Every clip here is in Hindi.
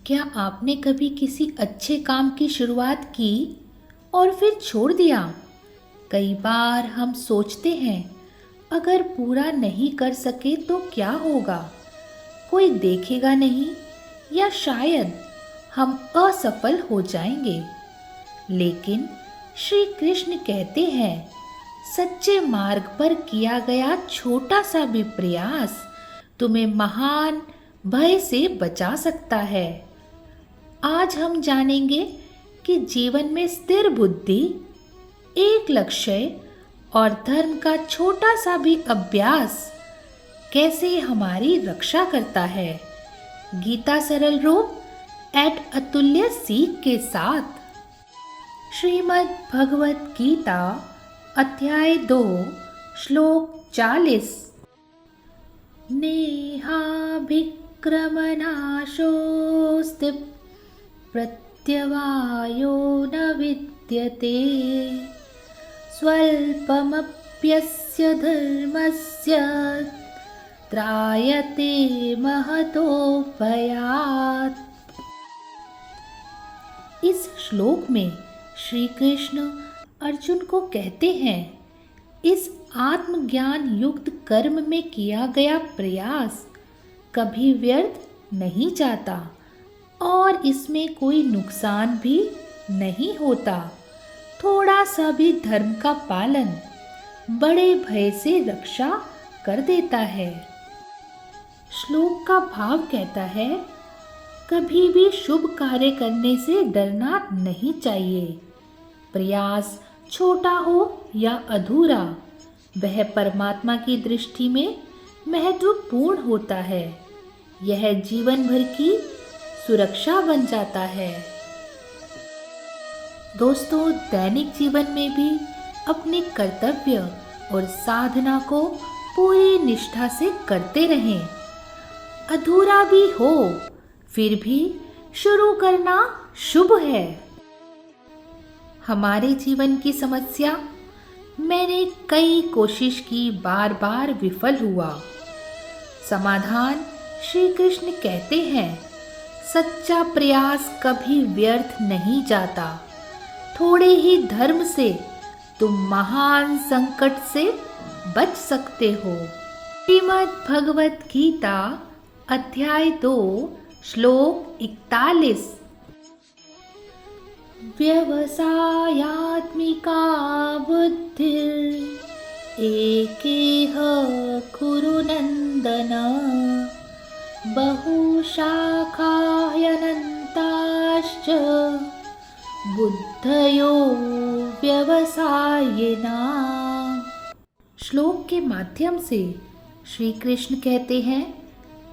क्या आपने कभी किसी अच्छे काम की शुरुआत की और फिर छोड़ दिया? कई बार हम सोचते हैं, अगर पूरा नहीं कर सके तो क्या होगा? कोई देखेगा नहीं या शायद हम असफल हो जाएंगे। लेकिन श्री कृष्ण कहते हैं, सच्चे मार्ग पर किया गया छोटा सा भी प्रयास तुम्हें महान भय से बचा सकता है। आज हम जानेंगे कि जीवन में स्थिर बुद्धि, एक लक्ष्य और धर्म का छोटा सा भी अभ्यास कैसे हमारी रक्षा करता है। गीता सरल रूप @ अतुल्य सीख के साथ। श्रीमद् भगवत गीता अध्याय 2 श्लोक 40। नेहाभिक्रमनाशोऽस्ति प्रत्यवायो न विद्यते स्वल्पमप्यस्य धर्मस्य त्रायते महतो भयात्। इस श्लोक में श्री कृष्ण अर्जुन को कहते हैं, इस आत्मज्ञान युक्त कर्म में किया गया प्रयास कभी व्यर्थ नहीं जाता और इसमें कोई नुकसान भी नहीं होता। थोड़ा सा भी धर्म का पालन बड़े भय से रक्षा कर देता है। श्लोक का भाव कहता है, कभी भी शुभ कार्य करने से डरना नहीं चाहिए। प्रयास छोटा हो या अधूरा, वह परमात्मा की दृष्टि में महत्वपूर्ण होता है। यह जीवन भर की सुरक्षा बन जाता है। दोस्तों, दैनिक जीवन में भी अपने कर्तव्य और साधना को पूरी निष्ठा से करते रहें। अधूरा भी हो फिर भी शुरू करना शुभ है। हमारे जीवन की समस्या, मैंने कई कोशिश की, बार बार विफल हुआ। समाधान श्री कृष्ण कहते हैं, सच्चा प्रयास कभी व्यर्थ नहीं जाता। थोड़े ही धर्म से तुम महान संकट से बच सकते हो। श्रीमद् भगवत गीता अध्याय 2 श्लोक 41। व्यवसायात्मिका बुद्धिरेकेह कुरु नन्दन बहुशाखाह्यनन्ताश्च बुद्धयो व्यवसायिना। श्लोक के माध्यम से श्री कृष्ण कहते हैं,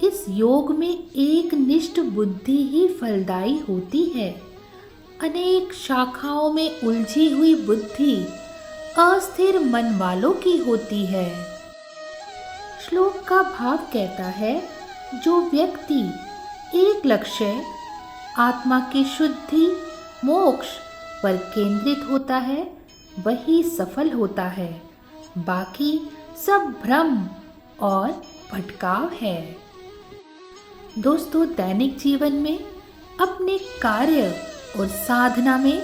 इस योग में एक निष्ठ बुद्धि ही फलदायी होती है। अनेक शाखाओं में उलझी हुई बुद्धि अस्थिर मन वालों की होती है। श्लोक का भाव कहता है, जो व्यक्ति एक लक्ष्य, आत्मा की शुद्धि, मोक्ष पर केंद्रित होता है, वही सफल होता है। बाकी सब भ्रम और भटकाव है। दोस्तों, दैनिक जीवन में अपने कार्य और साधना में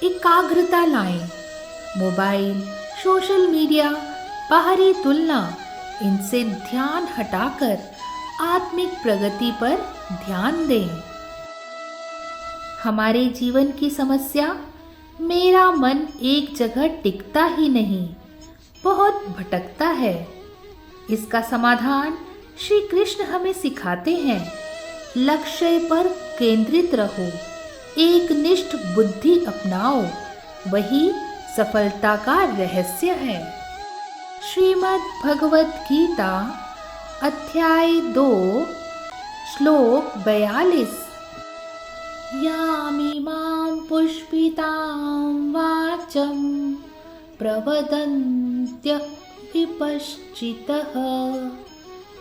एकाग्रता लाएं। मोबाइल, सोशल मीडिया, बाहरी तुलना, इनसे ध्यान हटाकर आत्मिक प्रगति पर ध्यान दें। हमारे जीवन की समस्या, मेरा मन एक जगह टिकता ही नहीं, बहुत भटकता है। इसका समाधान श्री कृष्ण हमें सिखाते हैं, लक्ष्य पर केंद्रित रहो, एक निष्ठ बुद्धि अपनाओ, वही सफलता का रहस्य है। श्रीमद् भगवत गीता अध्याय 2 श्लोक 42। यामिमां पुष्पितां वाचं प्रवदन्त्य विपश्चितः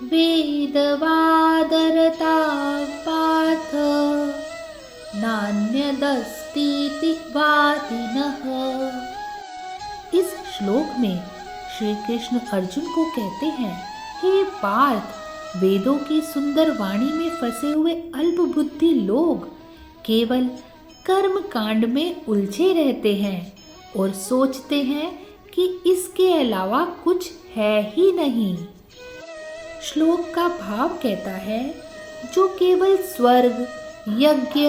वेदवादरता पार्थ नान्यदस्तीति वादिनः। इस श्लोक में श्री कृष्ण अर्जुन को कहते हैं, हे पार्थ, वेदों की सुंदर वाणी में फंसे हुए अल्प बुद्धि लोग केवल कर्म कांड में उलझे रहते हैं और सोचते हैं कि इसके अलावा कुछ है ही नहीं। श्लोक का भाव कहता है, जो केवल स्वर्ग, यज्ञ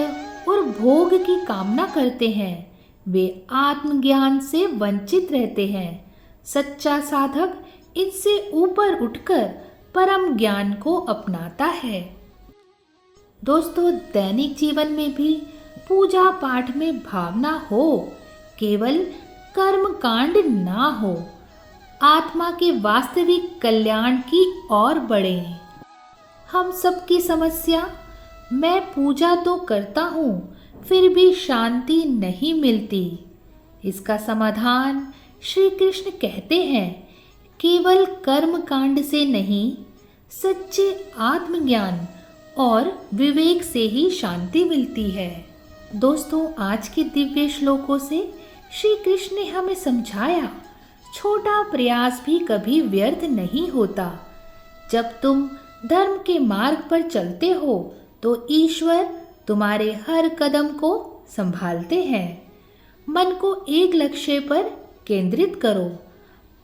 और भोग की कामना करते हैं वे आत्मज्ञान से वंचित रहते हैं। सच्चा साधक इनसे ऊपर उठकर परम ज्ञान को अपनाता है। दोस्तों, दैनिक जीवन में भी पूजा पाठ में भावना हो, केवल कर्म कांड ना हो, आत्मा के वास्तविक कल्याण की ओर बढ़े। हम सबकी समस्या, मैं पूजा तो करता हूँ फिर भी शांति नहीं मिलती। इसका समाधान श्री कृष्ण कहते हैं, केवल कर्म कांड से नहीं, सच्चे आत्मज्ञान और विवेक से ही शांति मिलती है। दोस्तों, आज के दिव्य श्लोकों से श्री कृष्ण ने हमें समझाया, छोटा प्रयास भी कभी व्यर्थ नहीं होता। जब तुम धर्म के मार्ग पर चलते हो तो ईश्वर तुम्हारे हर कदम को संभालते हैं। मन को एक लक्ष्य पर केंद्रित करो।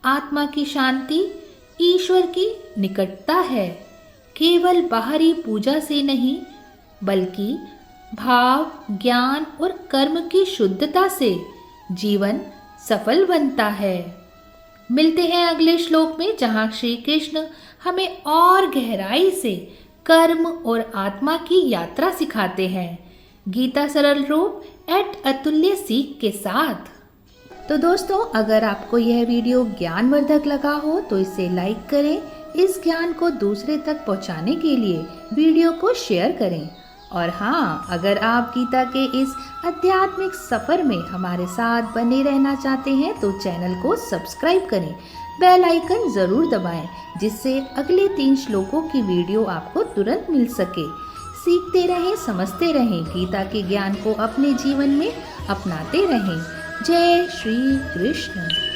आत्मा की शांति ईश्वर की निकटता है। केवल बाहरी पूजा से नहीं, बल्कि भाव, ज्ञान और कर्म की शुद्धता से जीवन सफल बनता है। मिलते हैं अगले श्लोक में, जहाँ श्री कृष्ण हमें और गहराई से कर्म और आत्मा की यात्रा सिखाते हैं, गीता सरल रूप अतुल्य सीख के साथ। तो दोस्तों, अगर आपको यह वीडियो ज्ञानवर्धक लगा हो तो इसे लाइक करें। इस ज्ञान को दूसरे तक पहुंचाने के लिए वीडियो को शेयर करें। और हाँ, अगर आप गीता के इस आध्यात्मिक सफ़र में हमारे साथ बने रहना चाहते हैं तो चैनल को सब्सक्राइब करें, बेल आइकन ज़रूर दबाएं, जिससे अगले 3 श्लोकों की वीडियो आपको तुरंत मिल सके। सीखते रहें, समझते रहें, गीता के ज्ञान को अपने जीवन में अपनाते रहें। जय श्री कृष्ण।